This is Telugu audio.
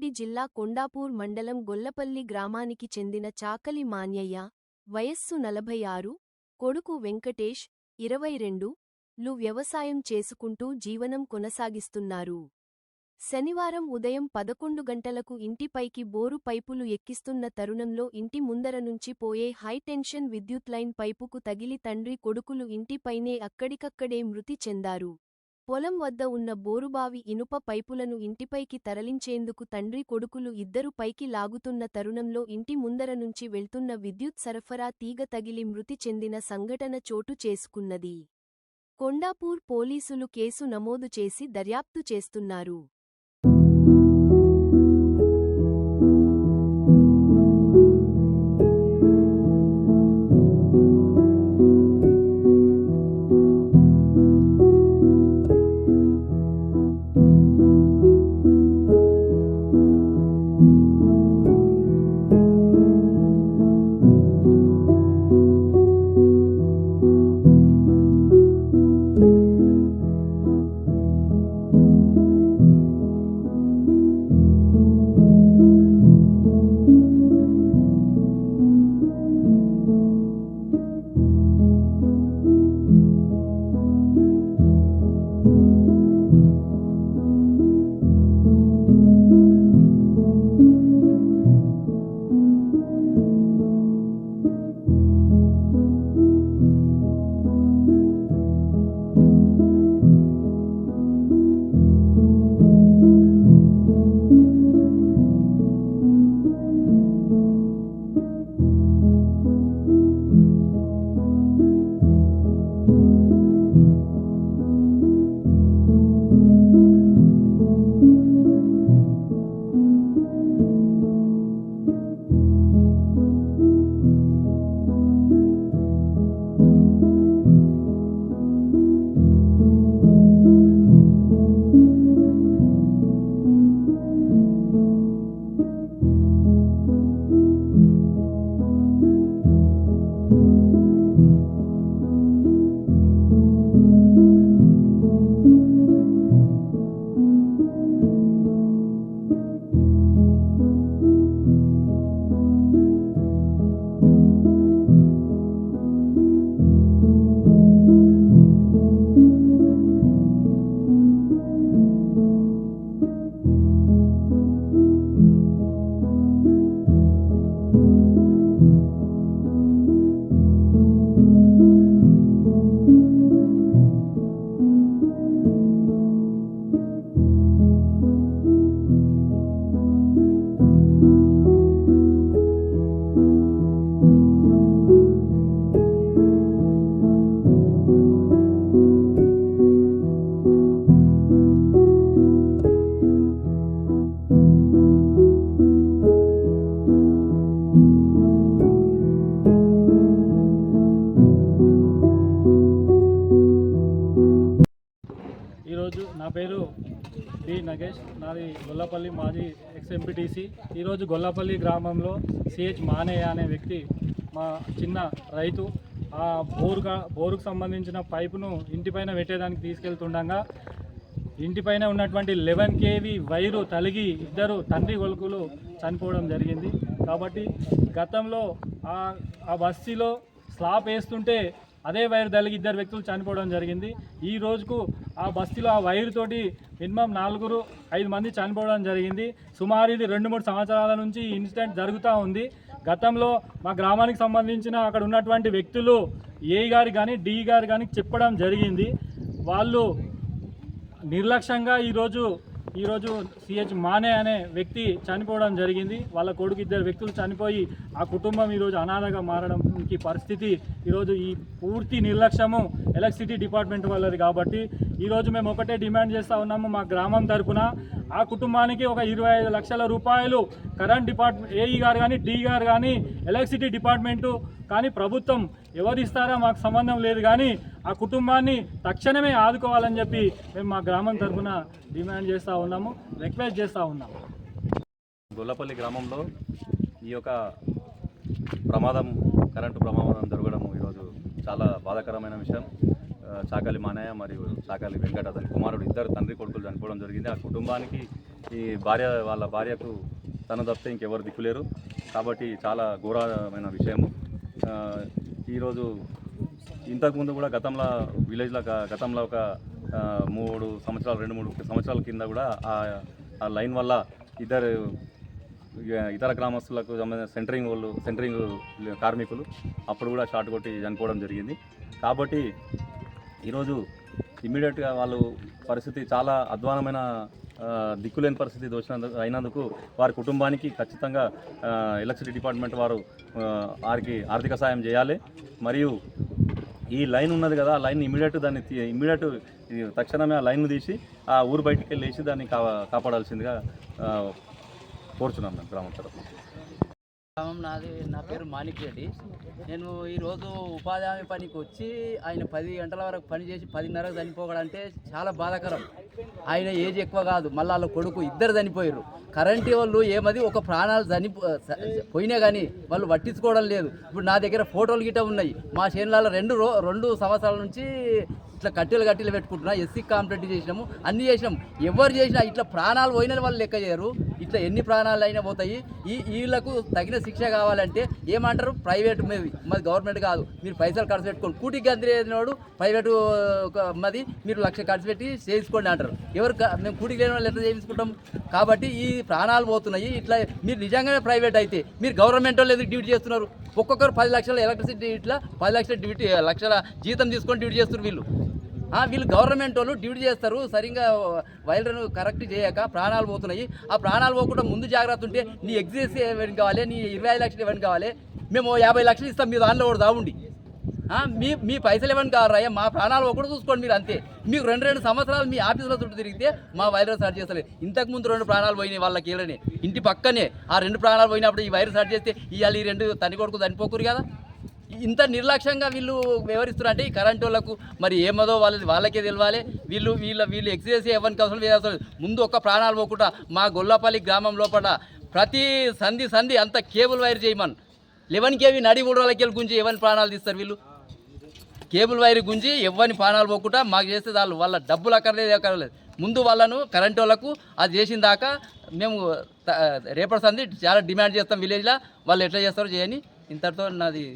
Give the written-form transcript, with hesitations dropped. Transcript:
రంగారెడ్డి జిల్లా కొండాపూర్ మండలం గొల్లపల్లి గ్రామానికి చెందిన చాకలి మాన్యయ్య, వయస్సు 46, కొడుకు వెంకటేష్, 22, లు వ్యవసాయం చేసుకుంటూ జీవనం కొనసాగిస్తున్నారు. శనివారం ఉదయం 11 గంటలకు ఇంటిపైకి బోరు పైపులు ఎక్కిస్తున్న తరుణంలో ఇంటి ముందర నుంచి పోయే హైటెన్షన్ విద్యుత్ లైన్ పైపుకు తగిలి తండ్రి కొడుకులు ఇంటిపైనే అక్కడికక్కడే మృతి చెందారు. పొలం వద్ద ఉన్న బోరుబావి ఇనుప పైపులను ఇంటిపైకి తరలించేందుకు తండ్రి కొడుకులు ఇద్దరు పైకి లాగుతున్న తరుణంలో ఇంటి ముందర నుంచి వెళ్తున్న విద్యుత్ సరఫరా తీగ తగిలి మృతి చెందిన సంఘటన చోటు చేసుకున్నది. కొండాపూర్ పోలీసులు కేసు నమోదు చేసి దర్యాప్తు చేస్తున్నారు. ఈరోజు నా పేరు పి నగేష్, నాది గొల్లపల్లి మాజీ ఎక్స్-ఎంపీటీసీ. ఈరోజు గొల్లపల్లి గ్రామంలో సిహెచ్ మానయ్య అనే వ్యక్తి, మా చిన్న రైతు, ఆ బోరుకు సంబంధించిన పైపును ఇంటిపైన పెట్టేదానికి తీసుకెళ్తుండగా ఇంటిపైన ఉన్నటువంటి 11 kV వైరు తలిగి ఇద్దరు తండ్రి కొడుకులు చనిపోవడం జరిగింది. కాబట్టి గతంలో ఆ బస్తీలో స్లాబ్ వేస్తుంటే అదే వైర్ తలిగి ఇద్దరు వ్యక్తులు చనిపోవడం జరిగింది. ఈ రోజుకు ఆ బస్తీలో ఆ వైరు తోటి మినిమం 4-5 మంది చనిపోవడం జరిగింది. సుమారు ఇది 2-3 సంవత్సరాల నుంచి ఈ ఇన్సిడెంట్ జరుగుతూ ఉంది. గతంలో మా గ్రామానికి సంబంధించిన అక్కడ ఉన్నటువంటి వ్యక్తులు ఏ గారు కానీ డి గారు కానీ చెప్పడం జరిగింది. వాళ్ళు నిర్లక్ష్యంగా ఈరోజు సిహెచ్ మానే అనే వ్యక్తి చనిపోవడం జరిగింది. వాళ్ళ కొడుకు ఇద్దరు వ్యక్తులు చనిపోయి ఆ కుటుంబం ఈరోజు అనాథగా మారడానికి పరిస్థితి ఈరోజు ఈ పూర్తి నిర్లక్ష్యము ఎలక్ట్రిసిటీ డిపార్ట్మెంట్ వాళ్ళది. కాబట్టి ఈరోజు మేము ఒకటే డిమాండ్ చేస్తూ ఉన్నాము, మా గ్రామం తరఫున ఆ కుటుంబానికి ఒక 25 లక్షల రూపాయలు కరెంట్ డిపార్ట్మెంట్ ఏఈ గారు కానీ డి గారు కానీ ఎలక్ట్రిసిటీ డిపార్ట్మెంటు కానీ ప్రభుత్వం ఎవరు ఇస్తారో మాకు సంబంధం లేదు, కానీ ఆ కుటుంబాన్ని తక్షణమే ఆదుకోవాలని చెప్పి మేము మా గ్రామం తరఫున డిమాండ్ చేస్తూ ఉన్నాము, రిక్వెస్ట్ చేస్తూ ఉన్నాము. గొల్లపల్లి గ్రామంలో ఈ యొక్క కరెంటు ప్రమాదం జరగడం ఈరోజు చాలా బాధాకరమైన విషయం. చాకలి మానయ్య మరియు చాకలి వెంకట అతని కుమారుడు ఇద్దరు తండ్రి కొడుకులు చనిపోవడం జరిగింది. ఆ కుటుంబానికి ఈ వాళ్ళ భార్యకు తను తప్పితే ఇంకెవరు దిక్కులేరు. కాబట్టి చాలా ఘోరమైన విషయము. ఈరోజు ఇంతకుముందు కూడా గతంలో ఒక 2-3 సంవత్సరాల కింద కూడా ఆ లైన్ వల్ల ఇతర గ్రామస్తులకు సంబంధించిన సెంటరింగ్ కార్మికులు అప్పుడు కూడా షార్ట్ కొట్టి చనిపోవడం జరిగింది. కాబట్టి ఈరోజు ఇమ్మీడియట్గా వాళ్ళు పరిస్థితి చాలా అధ్వానమైన దిక్కులేని పరిస్థితి అయినందుకు వారి కుటుంబానికి ఖచ్చితంగా ఎలక్ట్రిసిటీ డిపార్ట్మెంట్ వారు వారికి ఆర్థిక సాయం చేయాలి. మరియు ఈ లైన్ ఉన్నది కదా, ఆ లైన్ ఇమ్మీడియట్ తక్షణమే ఆ లైన్ను తీసి ఆ ఊరు బయటికి వెళ్ళేసి దాన్ని కాపాడాల్సిందిగా కోరుచున్నాం మేము గ్రామం తరఫున. నా పేరు మాణిక్ రెడ్డి. నేను ఈరోజు ఉపాధి హామీ పనికి వచ్చి ఆయన 10 గంటల వరకు పని చేసి 10:30కు చనిపోవడంటే చాలా బాధాకరం. ఆయన ఏజ్ ఎక్కువ కాదు, మళ్ళీ వాళ్ళ కొడుకు ఇద్దరు చనిపోయారు. కరెంటు వాళ్ళు ఏమది ఒక ప్రాణాలు పోయినా కానీ వాళ్ళు పట్టించుకోవడం లేదు. ఇప్పుడు నా దగ్గర ఫోటోలు గిట్ట ఉన్నాయి. మా చేనులలో 2 సంవత్సరాల నుంచి ఇట్లా కట్టెలు పెట్టుకుంటున్నా. ఎస్సీ కాంప్లైంట్ చేసినాము, అన్నీ చేసినాం. ఎవరు చేసినా ఇట్లా ప్రాణాలు పోయిన వాళ్ళు లెక్క చేయరు. ఇట్లా ఎన్ని ప్రాణాలు అయినా పోతాయి. వీళ్ళకు తగిన శిక్ష కావాలంటే ఏమంటారు, ప్రైవేట్ మాది గవర్నమెంట్ కాదు, మీరు పైసలు ఖర్చు పెట్టుకోండి. కూటికి అందినోడు ప్రైవేటు మాది మీరు 1,00,000 ఖర్చు పెట్టి చేయించుకోండి అంటారు. మేము కూటికి లేని వాళ్ళు ఎట్లా చేయించుకుంటాం? కాబట్టి ఈ ప్రాణాలు పోతున్నాయి. ఇట్లా మీరు నిజంగానే ప్రైవేట్ అయితే మీరు గవర్నమెంట్ వాళ్ళు ఎందుకు డ్యూటీ చేస్తున్నారు? ఒక్కొక్కరు 10 లక్షల ఎలక్ట్రిసిటీ ఇట్లా 10 లక్షల జీతం తీసుకొని డ్యూటీ చేస్తున్నారు. వీళ్ళు గవర్నమెంట్ వాళ్ళు డ్యూటీ చేస్తారు, సరిగ్గా వైర్లను కరెక్ట్ చేయక ప్రాణాలు పోతున్నాయి. ఆ ప్రాణాలు పోకుండా ముందు జాగ్రత్త ఉంటే నీ ఎగ్జిస్ ఎవరికి కావాలి, నీ 25 లక్షలు ఎవరికి కావాలి, మేము 50 లక్షలు ఇస్తాం, మీ దానిలో కూడా దావుండి మీ పైసలు ఎవరికి కావాలయ్యా, మా ప్రాణాలు ఒకటి చూసుకోండి మీరు అంతే. మీకు 2 సంవత్సరాలు మీ ఆఫీసులో చుట్టూ తిరిగితే మా వైరస్ సర్చ్ చేస్తలేదు. ఇంతకుముందు 2 ప్రాణాలు పోయినాయి వాళ్ళకి వీళ్ళని, ఇంటి పక్కనే ఆ 2 ప్రాణాలు పోయినప్పుడు ఈ వైరస్ సర్చ్ చేస్తే ఇవాళ ఈ 2 తల్లి కొడుకు చనిపోకూరు కదా. ఇంత నిర్లక్ష్యంగా వీళ్ళు వ్యవహరిస్తున్నారు అంటే ఈ కరెంట్ వాళ్ళకు మరి ఏమదో వాళ్ళకే తెలియాలి. వీళ్ళు ఎక్సైజ్ ఎవరికి అవసరం లేదు. ముందు ఒక్క ప్రాణాలు పోకుండా మా గొల్లపల్లి గ్రామం లోపల ప్రతి సంధి అంత కేబుల్ వైర్ చేయమని 11 kV నడి 3 రోజులకి గుంజి ఎవరిని ప్రాణాలు తీస్తారు వీళ్ళు. కేబుల్ వైర్ గుంజి ఎవరిని ప్రాణాలు పోకుండా మాకు చేస్తే వాళ్ళ డబ్బులు అక్కర్లేదు. ముందు వాళ్ళను కరెంట్ వాళ్ళకు అది చేసిన దాకా మేము రేపటి సంధి చాలా డిమాండ్ చేస్తాం విలేజ్లో. వాళ్ళు ఎట్లా చేస్తారో చేయని ఇంతటితో నాది